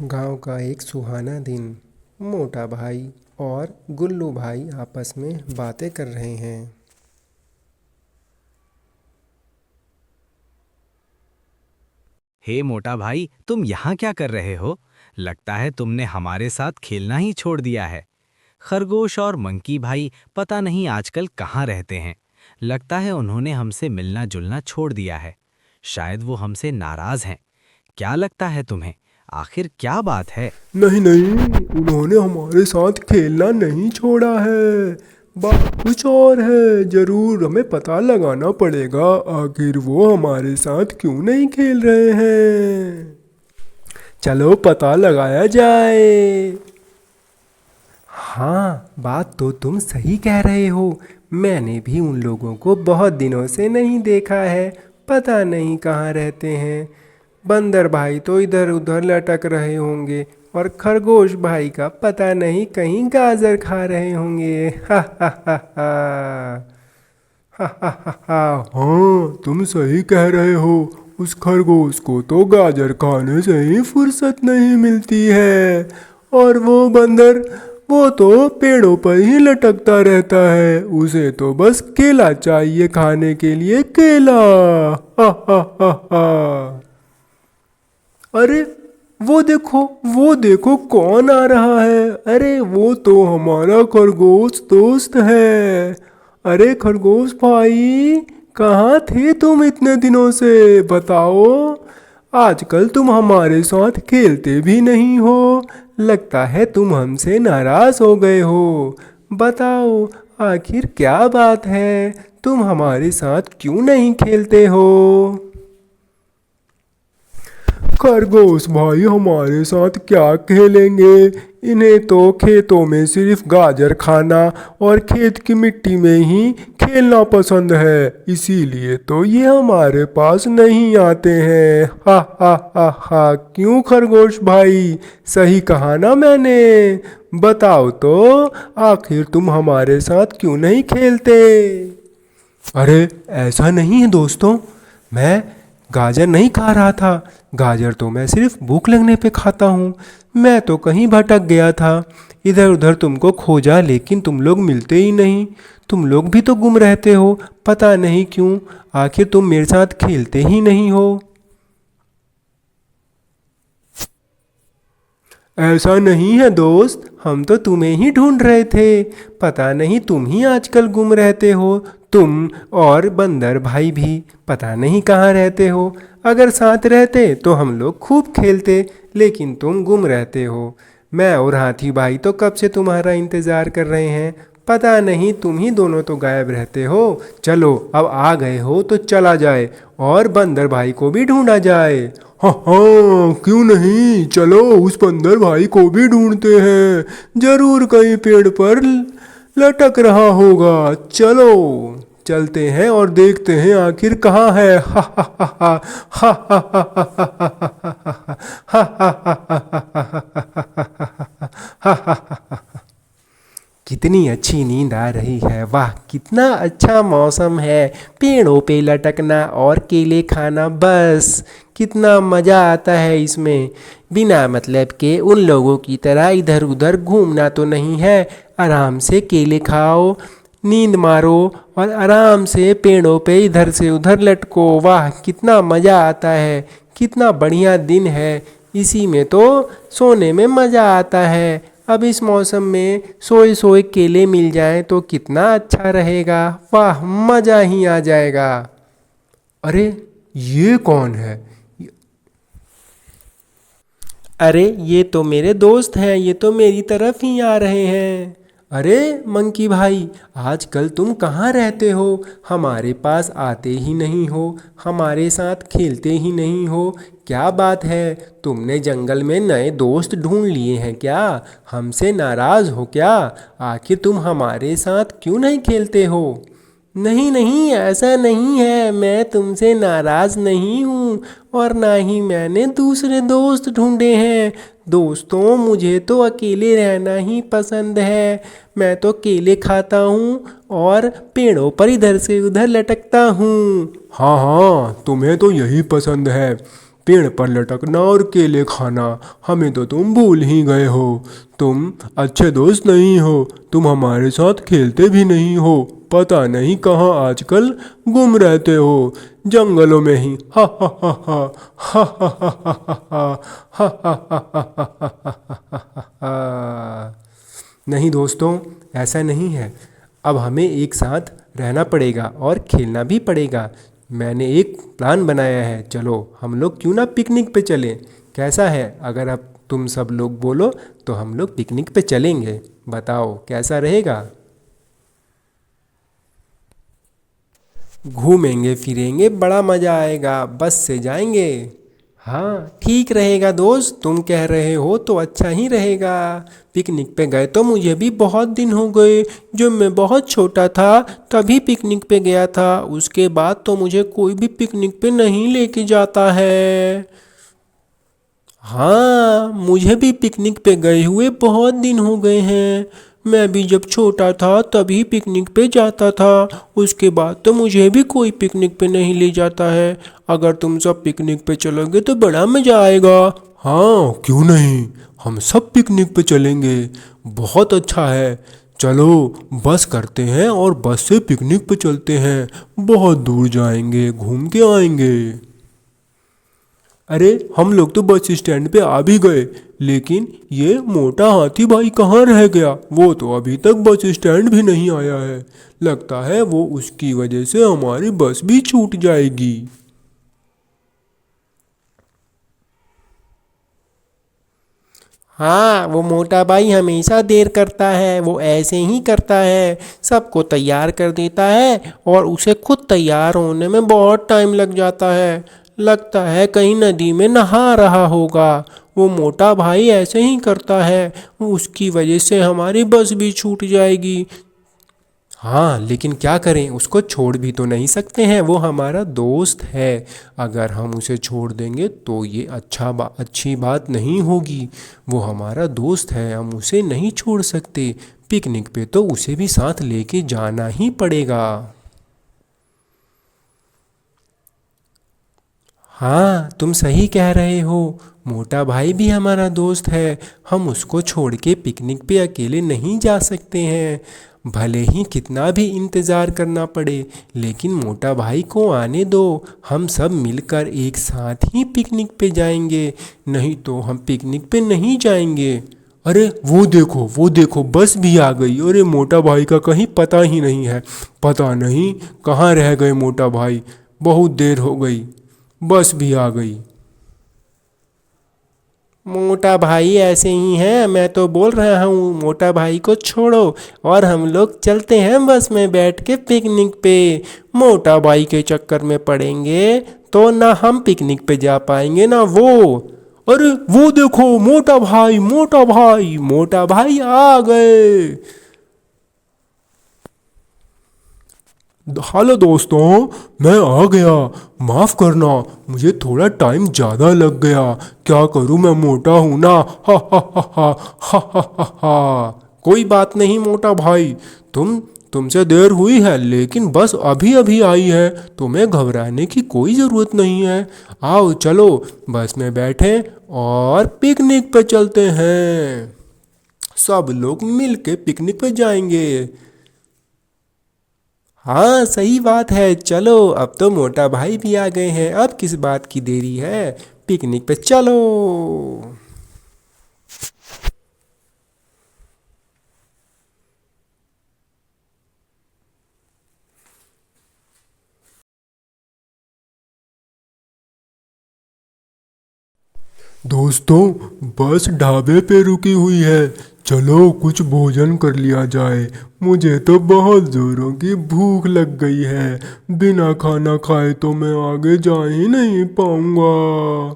गांव का एक सुहाना दिन। मोटा भाई और गुल्लू भाई आपस में बातें कर रहे हैं। हे मोटा भाई, तुम यहाँ क्या कर रहे हो? लगता है तुमने हमारे साथ खेलना ही छोड़ दिया है। खरगोश और मंकी भाई पता नहीं आजकल कहाँ रहते हैं। लगता है उन्होंने हमसे मिलना जुलना छोड़ दिया है। शायद वो हमसे नाराज हैं। क्या लगता है तुम्हें? आखिर क्या बात है? नहीं नहीं, उन्होंने हमारे साथ खेलना नहीं छोड़ा है। बात कुछ और है। जरूर हमें पता लगाना पड़ेगा आखिर वो हमारे साथ क्यों नहीं खेल रहे हैं। चलो पता लगाया जाए। हाँ, बात तो तुम सही कह रहे हो। मैंने भी उन लोगों को बहुत दिनों से नहीं देखा है। पता नहीं कहाँ रहते हैं। बंदर भाई तो इधर उधर लटक रहे होंगे और खरगोश भाई का पता नहीं कहीं गाजर खा रहे होंगे। हा हा हा हा। हा हा हा हा। हाँ, तुम सही कह रहे हो। उस खरगोश को तो गाजर खाने से ही फुर्सत नहीं मिलती है। और वो बंदर, वो तो पेड़ों पर ही लटकता रहता है। उसे तो बस केला चाहिए खाने के लिए, केला। हा हा हा हा। अरे वो देखो कौन आ रहा है। अरे वो तो हमारा खरगोश दोस्त है। अरे खरगोश भाई, कहाँ थे तुम इतने दिनों से? बताओ, आजकल तुम हमारे साथ खेलते भी नहीं हो। लगता है तुम हमसे नाराज हो गए हो। बताओ, आखिर क्या बात है? तुम हमारे साथ क्यों नहीं खेलते हो? खरगोश भाई हमारे साथ क्या खेलेंगे? इन्हें तो खेतों में सिर्फ गाजर खाना और खेत की मिट्टी में ही खेलना पसंद है। इसीलिए तो ये हमारे पास नहीं आते हैं। हा हा हा हा। क्यों खरगोश भाई, सही कहा ना मैंने? बताओ तो, आखिर तुम हमारे साथ क्यों नहीं खेलते? अरे ऐसा नहीं है दोस्तों, मैं गाजर नहीं खा रहा था। गाजर तो मैं सिर्फ भूख लगने पे खाता हूँ। मैं तो कहीं भटक गया था, इधर उधर तुमको खोजा, लेकिन तुम लोग मिलते ही नहीं। तुम लोग भी तो गुम रहते हो, पता नहीं क्यों। आखिर तुम मेरे साथ खेलते ही नहीं हो। ऐसा नहीं है दोस्त, हम तो तुम्हें ही ढूंढ रहे थे। पता नहीं तुम ही आजकल गुम रहते हो। तुम और बंदर भाई भी पता नहीं कहाँ रहते हो। अगर साथ रहते तो हम लोग खूब खेलते, लेकिन तुम गुम रहते हो। मैं और हाथी भाई तो कब से तुम्हारा इंतज़ार कर रहे हैं। पता नहीं तुम ही दोनों तो गायब रहते हो। चलो, अब आ गए हो तो चला जाए और बंदर भाई को भी ढूंढा जाए। हाँ हाँ, क्यों नहीं, चलो उस बंदर भाई को भी ढूंढते हैं। जरूर कहीं पेड़ पर लटक रहा होगा। चलो चलते हैं और देखते हैं आखिर कहाँ है। हा हा हा हा। हा हा हा हा हा हा हा हा हा हा। कितनी अच्छी नींद आ रही है। वाह, कितना अच्छा मौसम है। पेड़ों पे लटकना और केले खाना, बस कितना मज़ा आता है इसमें। बिना मतलब के उन लोगों की तरह इधर उधर घूमना तो नहीं है। आराम से केले खाओ, नींद मारो और आराम से पेड़ों पे इधर से उधर लटको। वाह, कितना मज़ा आता है। कितना बढ़िया दिन है। इसी में तो सोने में मज़ा आता है। अब इस मौसम में सोए सोए केले मिल जाएं तो कितना अच्छा रहेगा। वाह, मज़ा ही आ जाएगा। अरे ये कौन है? अरे ये तो मेरे दोस्त हैं, ये तो मेरी तरफ ही आ रहे हैं। अरे मंकी भाई, आजकल तुम कहाँ रहते हो? हमारे पास आते ही नहीं हो, हमारे साथ खेलते ही नहीं हो। क्या बात है? तुमने जंगल में नए दोस्त ढूंढ लिए हैं क्या? हमसे नाराज़ हो क्या? आखिर तुम हमारे साथ क्यों नहीं खेलते हो? नहीं नहीं, ऐसा नहीं है। मैं तुमसे नाराज़ नहीं हूँ और ना ही मैंने दूसरे दोस्त ढूंढे हैं। दोस्तों, मुझे तो अकेले रहना ही पसंद है। मैं तो केले खाता हूँ और पेड़ों पर इधर से उधर लटकता हूँ। हाँ हाँ, तुम्हें तो यही पसंद है। पेड़ पर लटकना और केले खाना, हमें तो तुम भूल ही गए हो। तुम अच्छे दोस्त नहीं हो, तुम हमारे साथ खेलते भी नहीं हो, पता नहीं कहाँ आजकल गुम रहते हो, जंगलों में ही। हा हा हा हा हा हा हा हा हा हा हा हा। नहीं दोस्तों, ऐसा नहीं है। अब हमें एक साथ रहना पड़ेगा और खेलना भी पड़ेगा। मैंने एक प्लान बनाया है, चलो हम लोग क्यों ना पिकनिक पे चलें। कैसा है? अगर अब तुम सब लोग बोलो तो हम लोग पिकनिक पे चलेंगे। बताओ कैसा रहेगा? घूमेंगे फिरेंगे, बड़ा मज़ा आएगा, बस से जाएंगे। हाँ ठीक रहेगा दोस्त, तुम कह रहे हो तो अच्छा ही रहेगा। पिकनिक पे गए तो मुझे भी बहुत दिन हो गए। जब मैं बहुत छोटा था तभी पिकनिक पे गया था, उसके बाद तो मुझे कोई भी पिकनिक पे नहीं लेके जाता है। हाँ मुझे भी पिकनिक पे गए हुए बहुत दिन हो गए हैं। मैं भी जब छोटा था तभी पिकनिक पे जाता था, उसके बाद तो मुझे भी कोई पिकनिक पे नहीं ले जाता है। अगर तुम सब पिकनिक पे चलोगे तो बड़ा मज़ा आएगा। हाँ क्यों नहीं, हम सब पिकनिक पे चलेंगे, बहुत अच्छा है। चलो बस करते हैं और बस से पिकनिक पे चलते हैं, बहुत दूर जाएंगे, घूम के आएंगे। अरे हम लोग तो बस स्टैंड पे आ भी गए, लेकिन ये मोटा हाथी भाई कहाँ रह गया? वो तो अभी तक बस स्टैंड भी नहीं आया है। लगता है वो उसकी वजह से हमारी बस भी छूट जाएगी। हाँ वो मोटा भाई हमेशा देर करता है, वो ऐसे ही करता है, सबको तैयार कर देता है और उसे खुद तैयार होने में बहुत टाइम लग जाता है। लगता है कहीं नदी में नहा रहा होगा। वो मोटा भाई ऐसे ही करता है, उसकी वजह से हमारी बस भी छूट जाएगी। हाँ लेकिन क्या करें, उसको छोड़ भी तो नहीं सकते हैं, वो हमारा दोस्त है। अगर हम उसे छोड़ देंगे तो ये अच्छी बात नहीं होगी। वो हमारा दोस्त है, हम उसे नहीं छोड़ सकते। पिकनिक पे तो उसे भी साथ लेके जाना ही पड़ेगा। हाँ तुम सही कह रहे हो, मोटा भाई भी हमारा दोस्त है, हम उसको छोड़ के पिकनिक पे अकेले नहीं जा सकते हैं। भले ही कितना भी इंतज़ार करना पड़े, लेकिन मोटा भाई को आने दो, हम सब मिलकर एक साथ ही पिकनिक पे जाएंगे, नहीं तो हम पिकनिक पे नहीं जाएंगे। अरे वो देखो बस भी आ गई। अरे मोटा भाई का कहीं पता ही नहीं है, पता नहीं कहाँ रह गए मोटा भाई, बहुत देर हो गई, बस भी आ गई। मोटा भाई ऐसे ही हैं, मैं तो बोल रहा हूँ मोटा भाई को छोड़ो और हम लोग चलते हैं बस में बैठ के पिकनिक पे। मोटा भाई के चक्कर में पड़ेंगे तो ना हम पिकनिक पे जा पाएंगे ना वो। अरे वो देखो मोटा भाई, मोटा भाई, मोटा भाई आ गए। हेलो दोस्तों, मैं आ गया, माफ़ करना, मुझे थोड़ा टाइम ज़्यादा लग गया। क्या करूं, मैं मोटा हूं ना। हा हा हा हा हा हा हा हा। कोई बात नहीं मोटा भाई, तुमसे देर हुई है लेकिन बस अभी अभी आई है, तुम्हें घबराने की कोई ज़रूरत नहीं है। आओ चलो बस में बैठें और पिकनिक पे चलते हैं, सब लोग मिल के पिकनिक पे जाएंगे। हाँ सही बात है, चलो अब तो मोटा भाई भी आ गए हैं, अब किस बात की देरी है, पिकनिक पे चलो। दोस्तों बस ढाबे पे रुकी हुई है, चलो कुछ भोजन कर लिया जाए। मुझे तो बहुत ज़ोरों की भूख लग गई है, बिना खाना खाए तो मैं आगे जा ही नहीं पाऊंगा।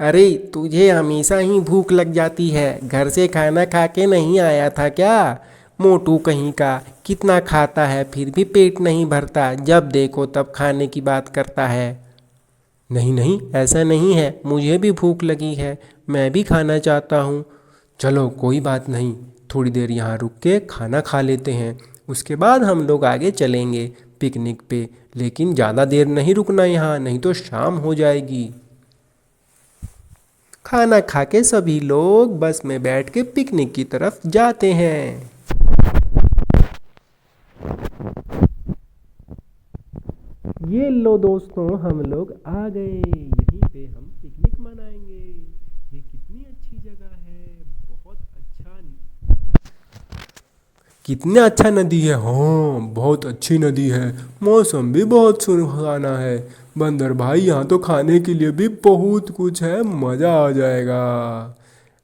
अरे तुझे हमेशा ही भूख लग जाती है, घर से खाना खा के नहीं आया था क्या? मोटू कहीं का, कितना खाता है फिर भी पेट नहीं भरता, जब देखो तब खाने की बात करता है। नहीं नहीं ऐसा नहीं है, मुझे भी भूख लगी है, मैं भी खाना चाहता हूँ। चलो कोई बात नहीं, थोड़ी देर यहाँ रुक के खाना खा लेते हैं, उसके बाद हम लोग आगे चलेंगे पिकनिक पे। लेकिन ज़्यादा देर नहीं रुकना यहाँ, नहीं तो शाम हो जाएगी। खाना खा के सभी लोग बस में बैठ के पिकनिक की तरफ जाते हैं। ये लो दोस्तों, हम लोग आ गए। यहीं पे हम पिकनिक मनाएंगे। ये कितनी अच्छी जगह है, बहुत अच्छा। कितना अच्छा नदी है। हाँ, बहुत अच्छी नदी है। मौसम भी बहुत सुहाना है। बंदर भाई, यहाँ तो खाने के लिए भी बहुत कुछ है, मज़ा आ जाएगा।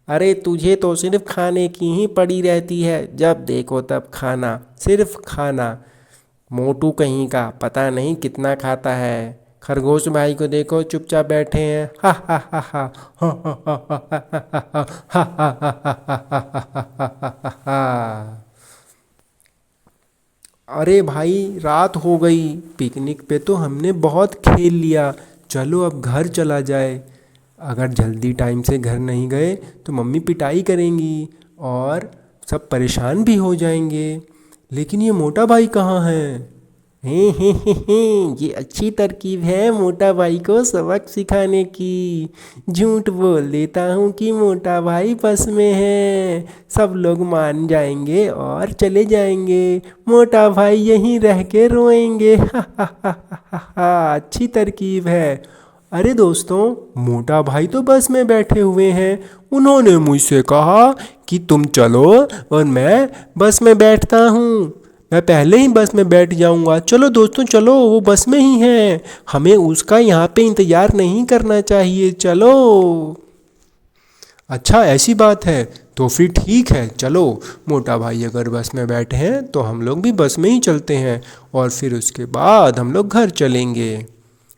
अरे तुझे तो सिर्फ खाने की ही पड़ी रहती है, जब देखो तब खाना, सिर्फ खाना। मोटू कहीं का, पता नहीं कितना खाता है। खरगोश भाई को देखो, चुपचाप बैठे हैं। हा हा हा हा हा हा हा हा हा हा हा हा हा। अरे भाई, रात हो गई। पिकनिक पे तो हमने बहुत खेल लिया। चलो अब घर चला जाए। अगर जल्दी टाइम से घर नहीं गए तो मम्मी पिटाई करेंगी और सब परेशान भी हो जाएंगे। लेकिन ये मोटा भाई कहाँ है? हे, ये अच्छी तरकीब है मोटा भाई को सबक सिखाने की। झूठ बोल देता हूँ कि मोटा भाई बस में है। सब लोग मान जाएंगे और चले जाएंगे। मोटा भाई यहीं रह के रोएंगे। हा हा हा हा हा, अच्छी तरकीब है। अरे दोस्तों, मोटा भाई तो बस में बैठे हुए हैं। उन्होंने मुझसे कहा कि तुम चलो और मैं बस में बैठता हूँ। मैं पहले ही बस में बैठ जाऊंगा। चलो दोस्तों चलो, वो बस में ही है। हमें उसका यहाँ पे इंतज़ार नहीं करना चाहिए। चलो। अच्छा, ऐसी बात है तो फिर ठीक है, चलो। मोटा भाई अगर बस में बैठे हैं तो हम लोग भी बस में ही चलते हैं और फिर उसके बाद हम लोग घर चलेंगे।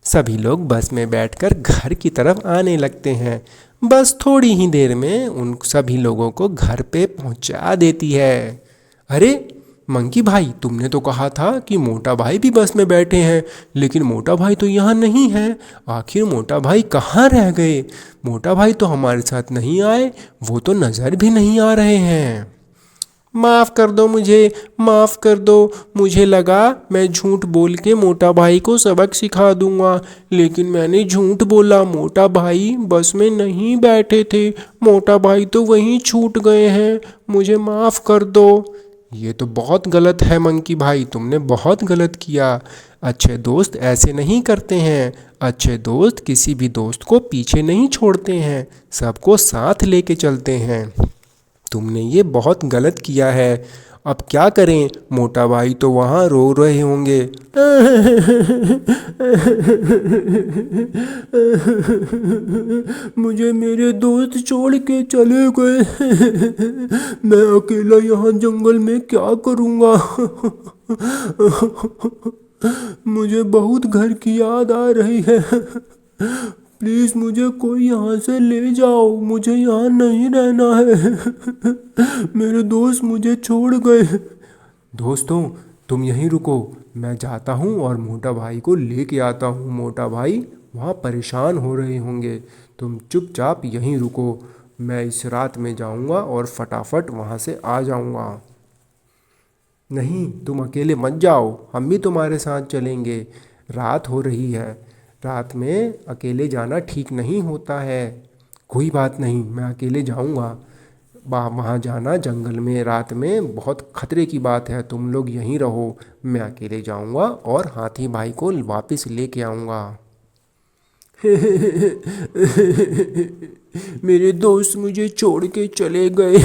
सभी लोग बस में बैठकर घर की तरफ आने लगते हैं। बस थोड़ी ही देर में उन सभी लोगों को घर पे पहुंचा देती है। अरे मंकी भाई, तुमने तो कहा था कि मोटा भाई भी बस में बैठे हैं, लेकिन मोटा भाई तो यहाँ नहीं है। आखिर मोटा भाई कहाँ रह गए? मोटा भाई तो हमारे साथ नहीं आए, वो तो नज़र भी नहीं आ रहे हैं। माफ़ कर दो मुझे, माफ़ कर दो। मुझे लगा मैं झूठ बोल के मोटा भाई को सबक सिखा दूंगा, लेकिन मैंने झूठ बोला। मोटा भाई बस में नहीं बैठे थे। मोटा भाई तो वहीं छूट गए हैं। मुझे माफ़ कर दो। ये तो बहुत गलत है मंकी भाई, तुमने बहुत गलत किया। अच्छे दोस्त ऐसे नहीं करते हैं। अच्छे दोस्त किसी भी दोस्त को पीछे नहीं छोड़ते हैं, सबको साथ लेके चलते हैं। तुमने ये बहुत गलत किया है। अब क्या करें? मोटा भाई तो वहाँ रो रहे होंगे। मुझे मेरे दोस्त छोड़ के चले गए। मैं अकेला यहाँ जंगल में क्या करूँगा? मुझे बहुत घर की याद आ रही है। प्लीज़ मुझे कोई यहाँ से ले जाओ, मुझे यहाँ नहीं रहना है। मेरे दोस्त मुझे छोड़ गए। दोस्तों, तुम यहीं रुको, मैं जाता हूँ और मोटा भाई को लेके आता हूँ। मोटा भाई वहाँ परेशान हो रहे होंगे। तुम चुपचाप यहीं रुको, मैं इस रात में जाऊँगा और फटाफट वहाँ से आ जाऊँगा। नहीं, तुम अकेले मत जाओ, हम भी तुम्हारे साथ चलेंगे। रात हो रही है, रात में अकेले जाना ठीक नहीं होता है। कोई बात नहीं, मैं अकेले जाऊंगा। वहाँ जाना जंगल में रात में बहुत खतरे की बात है। तुम लोग यहीं रहो, मैं अकेले जाऊंगा और हाथी भाई को वापस लेके आऊँगा। मेरे दोस्त मुझे छोड़ के चले गए।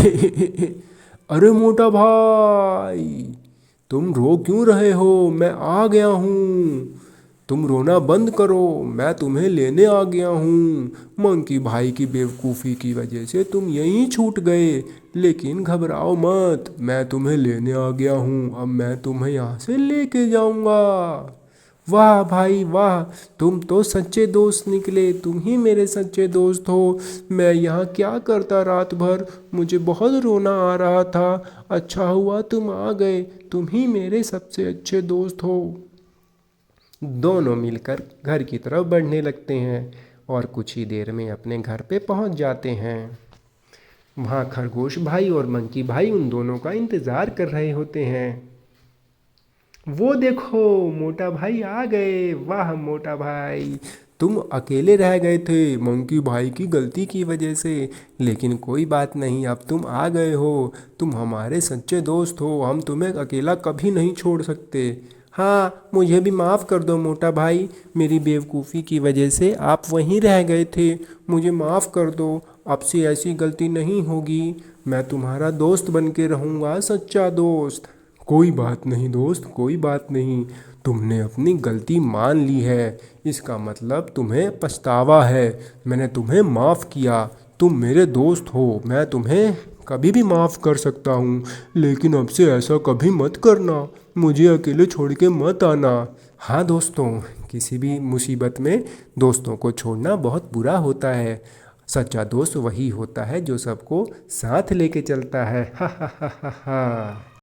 अरे मोटा भाई, तुम रो क्यों रहे हो? मैं आ गया हूँ। तुम रोना बंद करो, मैं तुम्हें लेने आ गया हूँ। मंकी भाई की बेवकूफ़ी की वजह से तुम यहीं छूट गए, लेकिन घबराओ मत, मैं तुम्हें लेने आ गया हूँ। अब मैं तुम्हें यहाँ से लेके जाऊँगा। वाह भाई वाह, तुम तो सच्चे दोस्त निकले। तुम ही मेरे सच्चे दोस्त हो। मैं यहाँ क्या करता रात भर? मुझे बहुत रोना आ रहा था। अच्छा हुआ तुम आ गए, तुम ही मेरे सबसे अच्छे दोस्त हो। दोनों मिलकर घर की तरफ बढ़ने लगते हैं और कुछ ही देर में अपने घर पे पहुंच जाते हैं। वहाँ खरगोश भाई और मंकी भाई उन दोनों का इंतज़ार कर रहे होते हैं। वो देखो, मोटा भाई आ गए। वाह मोटा भाई, तुम अकेले रह गए थे मंकी भाई की गलती की वजह से। लेकिन कोई बात नहीं, अब तुम आ गए हो। तुम हमारे सच्चे दोस्त हो, हम तुम्हें अकेला कभी नहीं छोड़ सकते। हाँ, मुझे भी माफ़ कर दो मोटा भाई, मेरी बेवकूफ़ी की वजह से आप वहीं रह गए थे। मुझे माफ़ कर दो, अब से ऐसी गलती नहीं होगी। मैं तुम्हारा दोस्त बन के रहूँगा, सच्चा दोस्त। कोई बात नहीं दोस्त, कोई बात नहीं। तुमने अपनी गलती मान ली है, इसका मतलब तुम्हें पछतावा है। मैंने तुम्हें माफ़ किया, तुम मेरे दोस्त हो, मैं तुम्हें कभी भी माफ़ कर सकता हूँ। लेकिन अब से ऐसा कभी मत करना, मुझे अकेले छोड़ के मत आना। हाँ दोस्तों, किसी भी मुसीबत में दोस्तों को छोड़ना बहुत बुरा होता है। सच्चा दोस्त वही होता है जो सबको साथ लेके चलता है। हा हा हा हा हा।